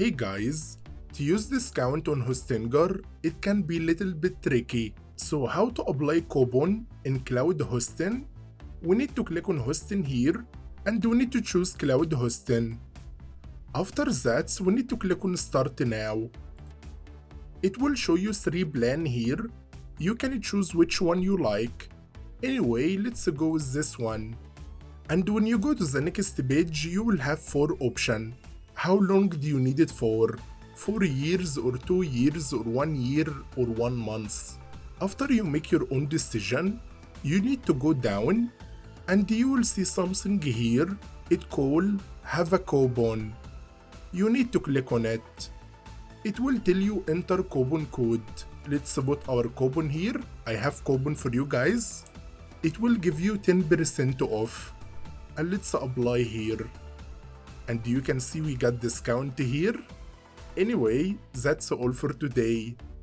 Hey guys, to use discount on Hostinger, it can be little bit tricky. So how to apply coupon in cloud hosting? We need to click on hosting here and we need to choose cloud hosting. After that, we need to click on start now. It will show you 3 plans here. You can choose which one you like. Anyway, let's go with this one. And when you go to the next page, you will have 4 options. How long do you need it for? 4 years or 2 years or 1 year or 1 month? After you make your own decision, you need to go down and you will see something here. It called have a coupon. You need to click on it. It will tell you enter coupon code. Let's put our coupon here. I have coupon for you guys. It will give you 10% off. And let's apply here. And you can see we got discount here. Anyway, that's all for today.